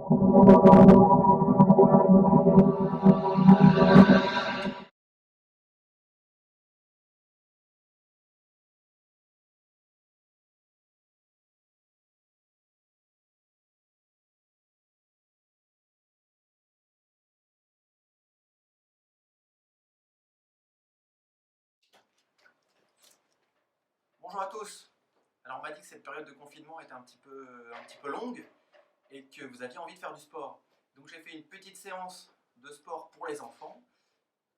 Bonjour à tous. Alors on m'a dit que cette période de confinement était un petit peu longue et que vous aviez envie de faire du sport. Donc j'ai fait une petite séance de sport pour les enfants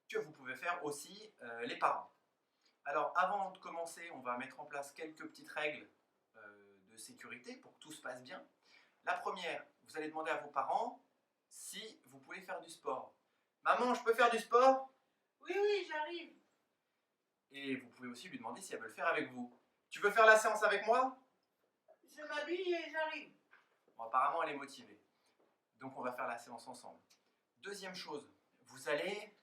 que vous pouvez faire aussi les parents. Alors avant de commencer, on va mettre en place quelques petites règles de sécurité pour que tout se passe bien. La première, vous allez demander à vos parents si vous pouvez faire du sport. Maman, je peux faire du sport? Oui, oui, j'arrive. Et vous pouvez aussi lui demander si elle veut le faire avec vous. Tu veux faire la séance avec moi? Je m'habille et j'arrive. Bon, apparemment, elle est motivée. Donc, on va faire la séance ensemble. Deuxième chose, vous allez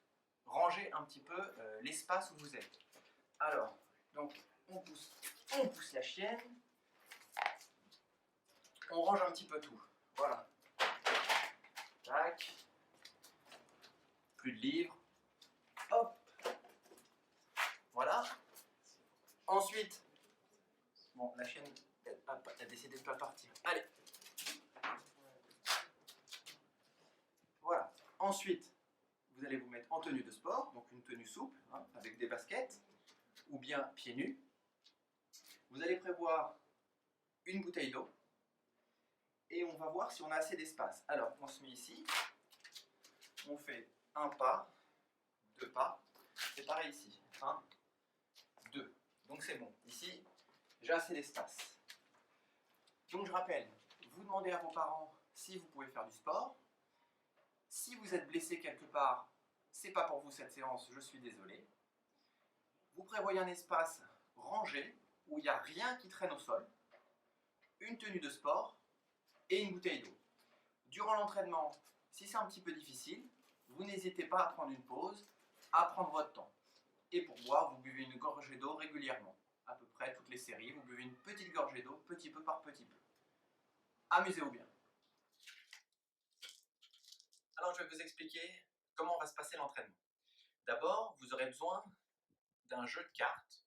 ranger un petit peu l'espace où vous êtes. Alors, donc, on pousse la chienne. On range un petit peu tout. Voilà. Tac. Plus de livres. Hop. Voilà. Ensuite, bon, la chienne a décidé de ne pas partir. Allez. Voilà. Ensuite, vous allez vous mettre en tenue de sport, donc une tenue souple, hein, avec des baskets, ou bien pieds nus. Vous allez prévoir une bouteille d'eau, et on va voir si on a assez d'espace. Alors, on se met ici, on fait un pas, deux pas, c'est pareil ici, un, deux. Donc c'est bon, ici, j'ai assez d'espace. Donc je rappelle, vous demandez à vos parents si vous pouvez faire du sport. Si vous êtes blessé quelque part, c'est pas pour vous cette séance, je suis désolé. Vous prévoyez un espace rangé où il n'y a rien qui traîne au sol, une tenue de sport et une bouteille d'eau. Durant l'entraînement, si c'est un petit peu difficile, vous n'hésitez pas à prendre une pause, à prendre votre temps. Et pour boire, vous buvez une gorgée d'eau régulièrement. À peu près toutes les séries, vous buvez une petite gorgée d'eau, petit peu par petit peu. Amusez-vous bien. Alors je vais vous expliquer comment va se passer l'entraînement. D'abord, vous aurez besoin d'un jeu de cartes,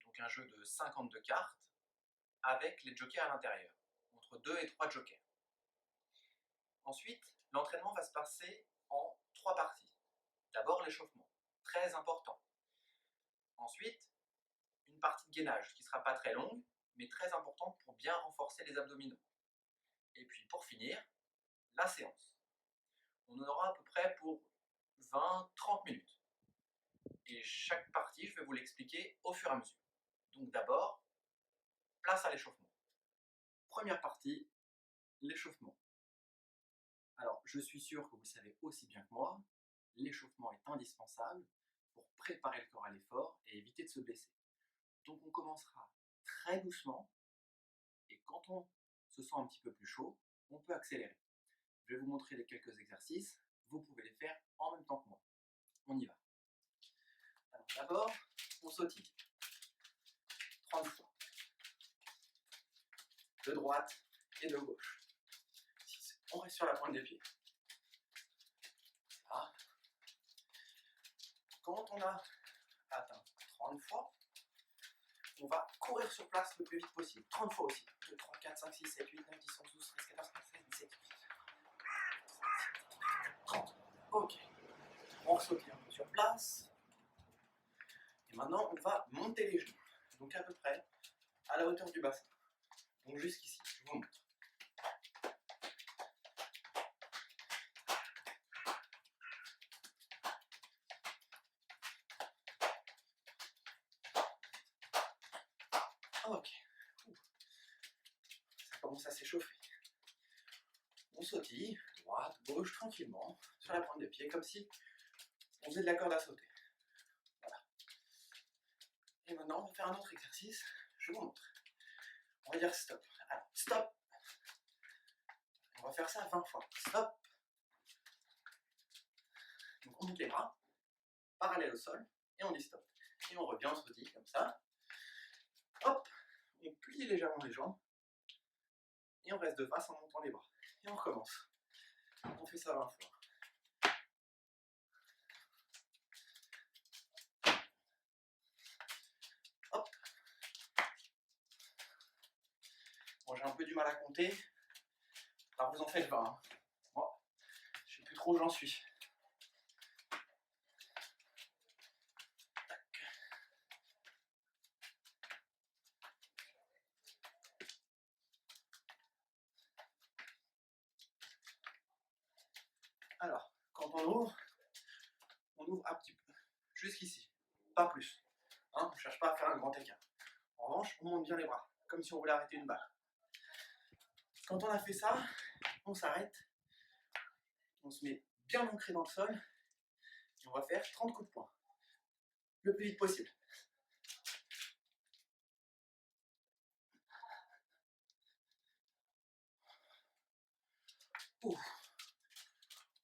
donc un jeu de 52 cartes, avec les jokers à l'intérieur, entre 2 et 3 jokers. Ensuite, l'entraînement va se passer en 3 parties. D'abord l'échauffement, très important. Ensuite, une partie de gainage qui ne sera pas très longue, mais très importante pour bien renforcer les abdominaux. Et puis pour finir, la séance. On en aura à peu près pour 20-30 minutes. Et chaque partie, je vais vous l'expliquer au fur et à mesure. Donc d'abord, place à l'échauffement. Première partie, l'échauffement. Alors, je suis sûr que vous savez aussi bien que moi, l'échauffement est indispensable pour préparer le corps à l'effort et éviter de se blesser. Donc on commencera très doucement et quand on se sent un petit peu plus chaud, on peut accélérer. Je vais vous montrer les quelques exercices, vous pouvez les faire en même temps que moi. On y va. Alors d'abord, on sautille. 30 fois. De droite et de gauche. On reste sur la pointe des pieds. Là. Quand on a atteint 30 fois, on va courir sur place le plus vite possible. 30 fois aussi. 2, 3, 4, 5, 6, 7, 8, 9, 10, 11, 12, 13, 14, 15, 16, 17, 18. 30. Ok. On ressautille un peu sur place. Et maintenant, on va monter les genoux. Donc à peu près à la hauteur du bassin. Donc jusqu'ici, je vous montre. Ok. Ça commence à s'échauffer. On sautille, droite, gauche, tranquillement, sur la pointe des pieds, comme si on faisait de la corde à sauter. Voilà. Et maintenant, on va faire un autre exercice. Je vous montre. On va dire stop. Alors, stop. On va faire ça 20 fois. Stop. Donc on monte les bras, parallèle au sol, et on dit stop. Et on revient, on se dit comme ça. Hop, on plie légèrement les jambes, et on reste de face en montant les bras. Et on recommence. On fait ça 20 fois. Hop. Bon, j'ai un peu du mal à compter. Alors vous en faites 20. Hein. Moi, je sais plus trop où j'en suis. Alors, quand on ouvre un petit peu, jusqu'ici, pas plus. Hein, on ne cherche pas à faire un grand écart. En revanche, on monte bien les bras, comme si on voulait arrêter une balle. Quand on a fait ça, on s'arrête, on se met bien ancré dans le sol, et on va faire 30 coups de poing, le plus vite possible. Ouf.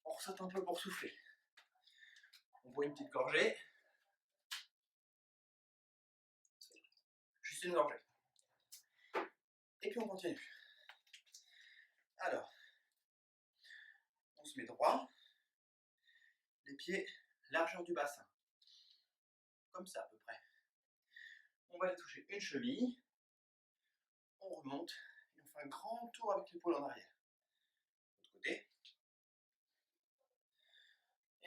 On ressaute un peu pour souffler. On boit une petite gorgée. Juste une gorgée. Et puis on continue. Alors, on se met droit, les pieds largeur du bassin. Comme ça à peu près. On va aller toucher une cheville, on remonte, et on fait un grand tour avec l'épaule en arrière. De l'autre côté.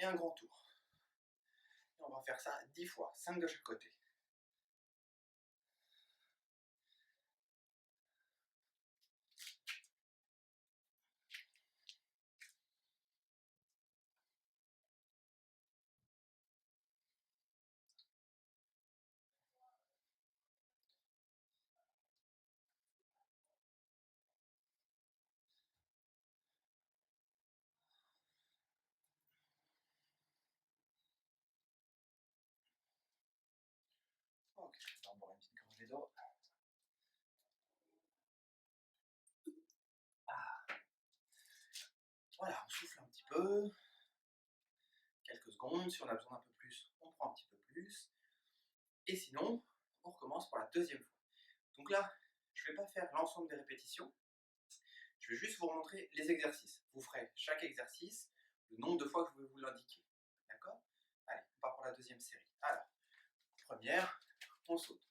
Et un grand tour. Et on va faire ça 10 fois, 5 de chaque côté. Ok, on va boire une petite gorgée d'eau. Voilà, on souffle un petit peu. Quelques secondes, si on a besoin d'un peu plus, on prend un petit peu plus. Et sinon, on recommence pour la deuxième fois. Donc là, je ne vais pas faire l'ensemble des répétitions. Je vais juste vous montrer les exercices. Vous ferez chaque exercice le nombre de fois que je vais vous l'indiquer. D'accord? Allez, on part pour la deuxième série. Alors, première, on saute.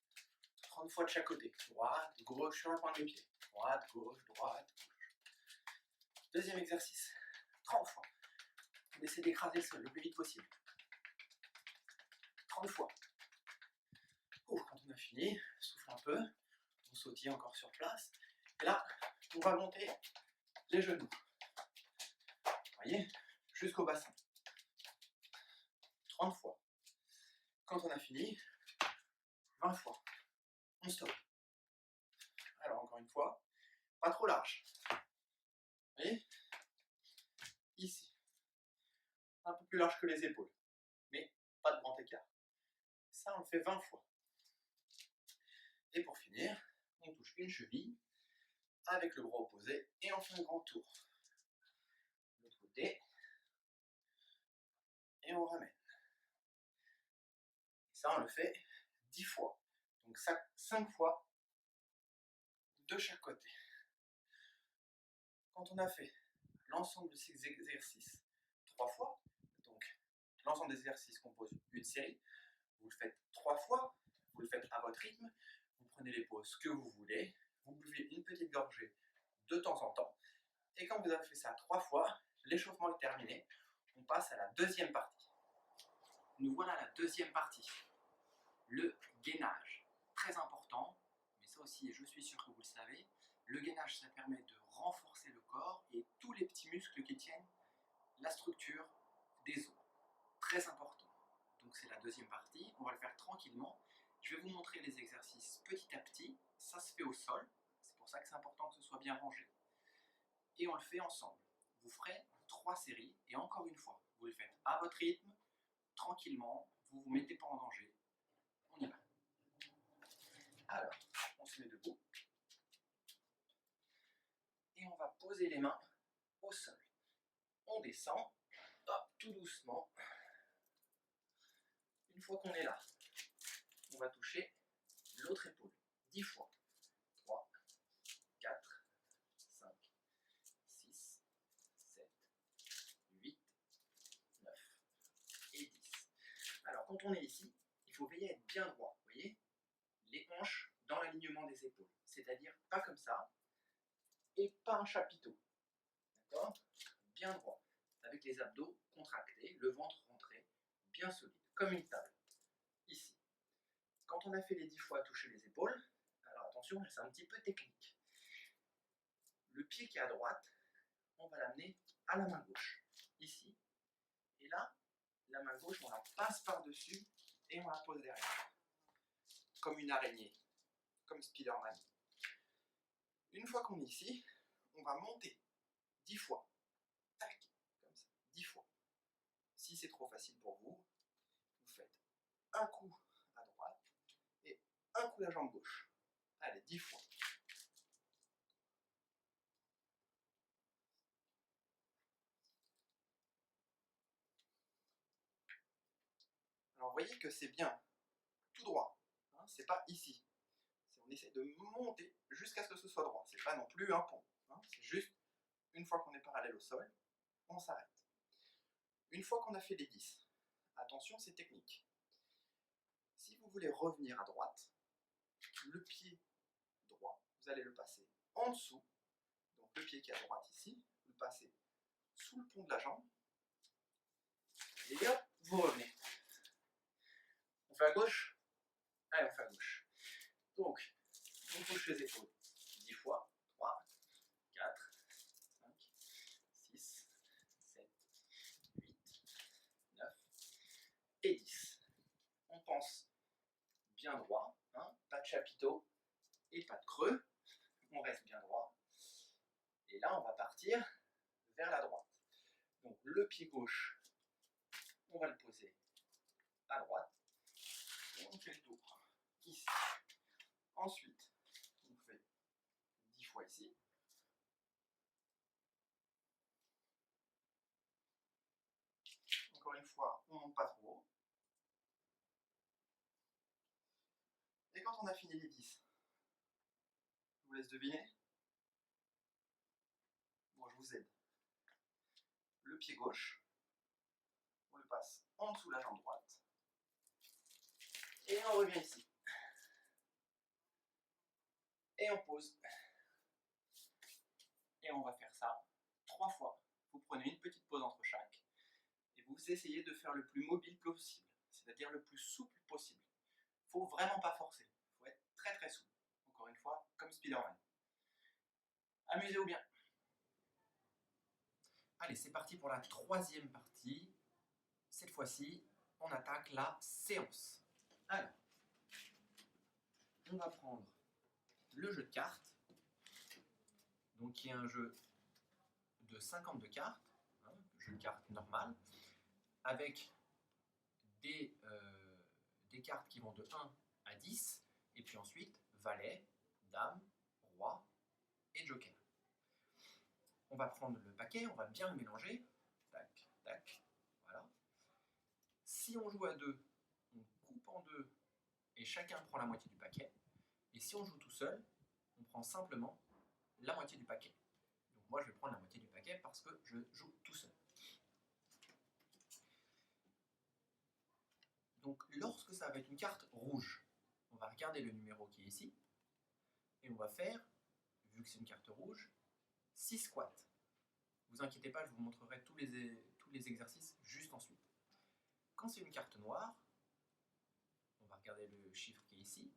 30 fois de chaque côté. Droite, gauche, sur la pointe des pieds. Droite, gauche, droite, gauche. Deuxième exercice. 30 fois. On essaie d'écraser le sol le plus vite possible. 30 fois. Quand on a fini, souffle un peu. On sautille encore sur place. Et là, on va monter les genoux. Vous voyez? Jusqu'au bassin. 30 fois. Quand on a fini, 20 fois. On stoppe. Alors encore une fois, pas trop large. Vous voyez? Ici. Un peu plus large que les épaules. Mais pas de grand écart. Ça, on le fait 20 fois. Et pour finir, on touche une cheville avec le bras opposé et on fait un grand tour. De l'autre côté. Et on ramène. Ça, on le fait 10 fois. Donc 5 fois de chaque côté. Quand on a fait l'ensemble de ces exercices 3 fois, donc l'ensemble des exercices compose une série, vous le faites 3 fois, vous le faites à votre rythme, vous prenez les pauses que vous voulez, vous buvez une petite gorgée de temps en temps, et quand vous avez fait ça 3 fois, l'échauffement est terminé, on passe à la deuxième partie. Nous voilà à la deuxième partie, le gainage. Très important, mais ça aussi je suis sûr que vous le savez, le gainage ça permet de renforcer le corps et tous les petits muscles qui tiennent la structure des os. Très important. Donc c'est la deuxième partie, on va le faire tranquillement. Je vais vous montrer les exercices petit à petit, ça se fait au sol, c'est pour ça que c'est important que ce soit bien rangé. Et on le fait ensemble. Vous ferez 3 séries, et encore une fois, vous le faites à votre rythme, tranquillement, vous ne vous mettez pas en danger. On y va. Alors, on se met debout. Et on va poser les mains au sol. On descend, hop, tout doucement. Une fois qu'on est là, on va toucher l'autre épaule 10 fois. 3, 4, 5, 6, on est ici, il faut veiller à être bien droit, vous voyez, les hanches dans l'alignement des épaules, c'est-à-dire pas comme ça, et pas un chapiteau, d'accord? Bien droit, avec les abdos contractés, le ventre rentré, bien solide, comme une table, ici. Quand on a fait les 10 fois à toucher les épaules, alors attention, c'est un petit peu technique. Le pied qui est à droite, on va l'amener à la main gauche, ici. Et là, la main gauche, on la passe par-dessus et on la pose derrière. Comme une araignée, comme Spider-Man. Une fois qu'on est ici, on va monter 10 fois. Tac, comme ça, 10 fois. Si c'est trop facile pour vous, vous faites un coup à droite et un coup la jambe gauche. Allez, 10 fois. Alors, vous voyez que c'est bien tout droit. Hein, c'est pas ici. On essaie de monter jusqu'à ce que ce soit droit. C'est pas non plus un pont. Hein, c'est juste, une fois qu'on est parallèle au sol, on s'arrête. Une fois qu'on a fait les 10, attention, c'est technique. Si vous voulez revenir à droite, le pied droit, vous allez le passer en dessous. Donc le pied qui est à droite ici, vous le passez sous le pont de la jambe. Et hop, vous revenez. On fait à gauche? Allez, on fait à gauche. Donc, on touche les épaules 10 fois. 3, 4, 5, 6, 7, 8, 9 et 10. On pense bien droit, hein, pas de chapiteau et pas de creux. On reste bien droit. Et là, on va partir vers la droite. Donc le pied gauche, on va le poser à droite. Et on fait le tour ici. Ensuite, on fait 10 fois ici. Encore une fois, on ne monte pas trop haut. Et quand on a fini les 10, je vous laisse deviner. Bon, je vous aide. Le pied gauche, on le passe en dessous de la jambe droite. Et on revient ici. Et on pose. Et on va faire ça 3 fois. Vous prenez une petite pause entre chaque. Et vous essayez de faire le plus mobile possible. C'est-à-dire le plus souple possible. Il ne faut vraiment pas forcer. Il faut être très très souple. Encore une fois, comme Spider-Man. Amusez-vous bien. Allez, c'est parti pour la troisième partie. Cette fois-ci, on attaque la séance. Alors, on va prendre le jeu de cartes, donc qui est un jeu de 52 cartes, hein, jeu de cartes normal, avec des cartes qui vont de 1 à 10, et puis ensuite valet, dame, roi et joker. On va prendre le paquet, on va bien le mélanger, tac, tac, voilà. Si on joue à deux, on coupe en deux et chacun prend la moitié du paquet. Et si on joue tout seul, on prend simplement la moitié du paquet. Donc moi je vais prendre la moitié du paquet parce que je joue tout seul. Donc lorsque ça va être une carte rouge, on va regarder le numéro qui est ici, et on va faire, vu que c'est une carte rouge, 6 squats. Ne vous inquiétez pas, je vous montrerai tous les exercices juste ensuite. Quand c'est une carte noire, on va regarder le chiffre qui est ici,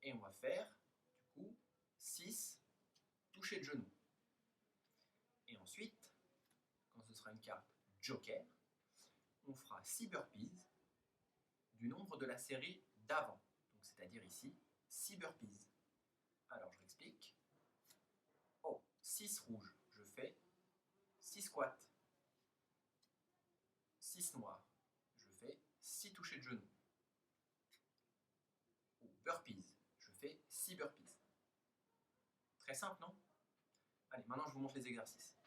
et on va faire, du coup, 6 touchés de genoux. Et ensuite, quand ce sera une carte joker, on fera 6 burpees du nombre de la série d'avant. Donc c'est-à-dire ici, 6 burpees. Alors je m'explique. Oh, 6 rouges, je fais 6 squats. 6 noirs, je fais 6 touchés de genoux. Ou burpees, je fais 6 burpees. Très simple, non? Allez, maintenant je vous montre les exercices.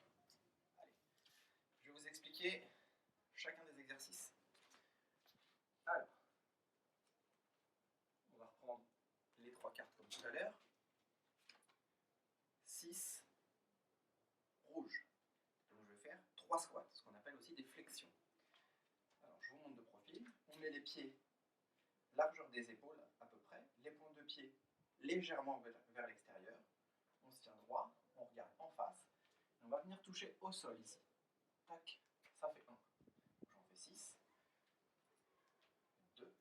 Allez, je vais vous expliquer chacun des exercices. Alors, on va reprendre les 3 cartes comme tout à l'heure. 6 rouges. Donc je vais faire 3 squats, ce qu'on appelle aussi des flexions. Alors je vous montre de profil. On met les pieds des épaules à peu près, les pointes de pied légèrement vers l'extérieur. On se tient droit, on regarde en face. Et on va venir toucher au sol ici. Tac, ça fait 1. J'en fais 6. 2.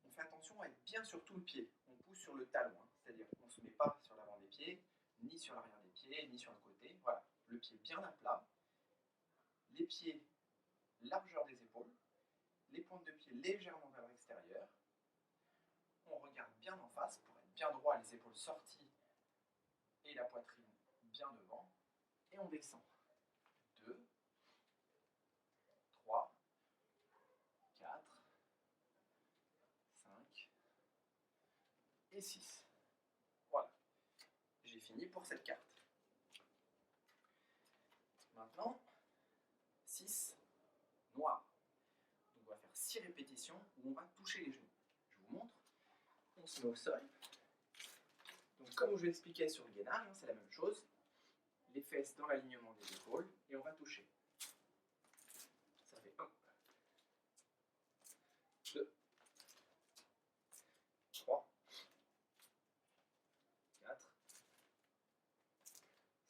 On fait attention à être bien sur tout le pied. On pousse sur le talon, hein. C'est-à-dire qu'on ne se met pas sur l'avant des pieds, ni sur l'arrière des pieds, ni sur le côté. Voilà, le pied bien à plat. Les pieds largeur des épaules. Les pointes de pied légèrement vers l'extérieur. On regarde bien en face pour être bien droit, les épaules sorties et la poitrine bien devant. Et on descend. 2, 3, 4, 5 et 6. Voilà. J'ai fini pour cette carte. Maintenant, 6, noir. Donc on va faire 6 répétitions où on va toucher les genoux. Je vous montre. On se met au sol. Donc comme je vous expliquais sur le gainage, hein, c'est la même chose. Les fesses dans l'alignement des épaules et on va toucher. Ça fait 1, 2, 3, 4,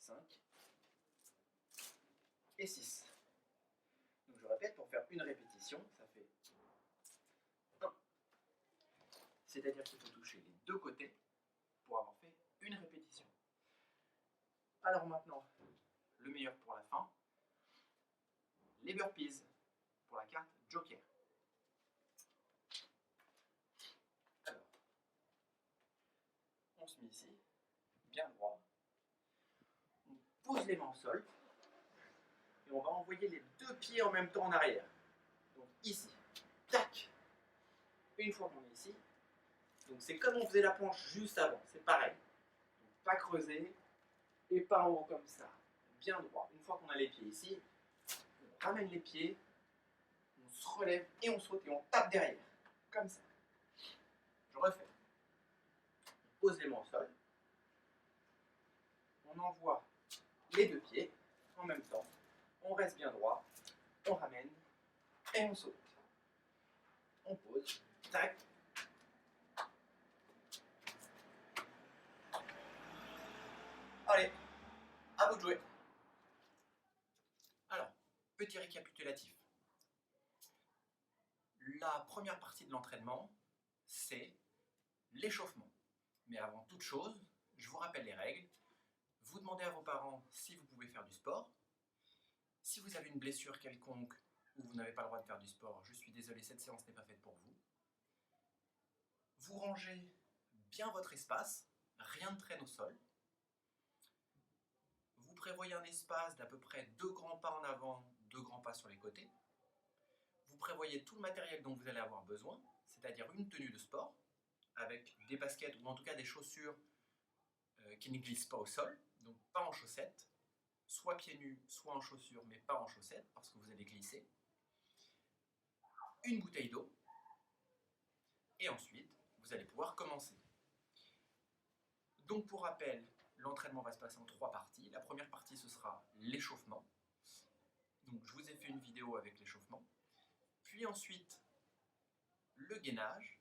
5 et 6. Donc je répète, pour faire une répétition, ça fait 1. C'est-à-dire qu'il faut toucher les deux côtés pour avoir fait une répétition. Alors maintenant, le meilleur pour la fin, les burpees pour la carte Joker. Alors, on se met ici, bien droit, on pose les mains au sol, et on va envoyer les deux pieds en même temps en arrière. Donc ici, tac. Une fois qu'on est ici, donc c'est comme on faisait la planche juste avant, c'est pareil. Donc pas creuser et pas en haut comme ça, bien droit. Une fois qu'on a les pieds ici, on ramène les pieds, on se relève et on saute et on tape derrière, comme ça. Je refais. On pose les mains au sol, on envoie les deux pieds en même temps, on reste bien droit, on ramène et on saute. On pose, tac. Allez, à vous de jouer. Alors, petit récapitulatif. La première partie de l'entraînement, c'est l'échauffement. Mais avant toute chose, je vous rappelle les règles. Vous demandez à vos parents si vous pouvez faire du sport. Si vous avez une blessure quelconque ou vous n'avez pas le droit de faire du sport, je suis désolé, cette séance n'est pas faite pour vous. Vous rangez bien votre espace, rien de traîne au sol. Vous prévoyez un espace d'à peu près 2 grands pas en avant, 2 grands pas sur les côtés. Vous prévoyez tout le matériel dont vous allez avoir besoin, c'est-à-dire une tenue de sport, avec des baskets ou en tout cas des chaussures qui ne glissent pas au sol, donc pas en chaussettes, soit pieds nus, soit en chaussures, mais pas en chaussettes, parce que vous allez glisser. Une bouteille d'eau, et ensuite, vous allez pouvoir commencer. Donc pour rappel, l'entraînement va se passer en 3 parties. La première partie, ce sera l'échauffement. Donc je vous ai fait une vidéo avec l'échauffement. Puis ensuite, le gainage,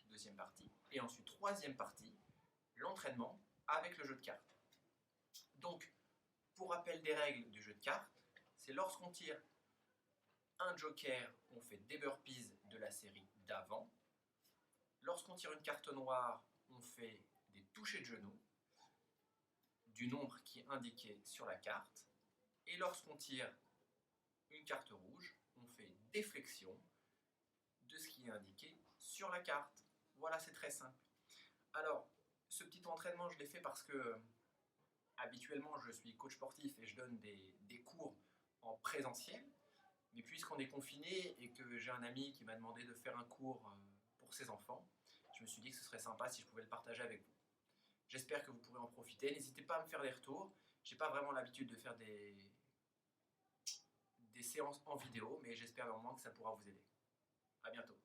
deuxième partie. Et ensuite, troisième partie, l'entraînement avec le jeu de cartes. Donc, pour rappel des règles du jeu de cartes, c'est lorsqu'on tire un joker, on fait des burpees de la série d'avant. Lorsqu'on tire une carte noire, on fait des touchés de genoux du nombre qui est indiqué sur la carte. Et lorsqu'on tire une carte rouge, on fait des flexions de ce qui est indiqué sur la carte. Voilà, c'est très simple. Alors, ce petit entraînement, je l'ai fait parce que habituellement, je suis coach sportif et je donne des cours en présentiel. Mais puisqu'on est confiné et que j'ai un ami qui m'a demandé de faire un cours pour ses enfants, je me suis dit que ce serait sympa si je pouvais le partager avec vous. J'espère que vous pourrez en profiter. N'hésitez pas à me faire des retours. Je n'ai pas vraiment l'habitude de faire des séances en vidéo, mais j'espère néanmoins que ça pourra vous aider. À bientôt.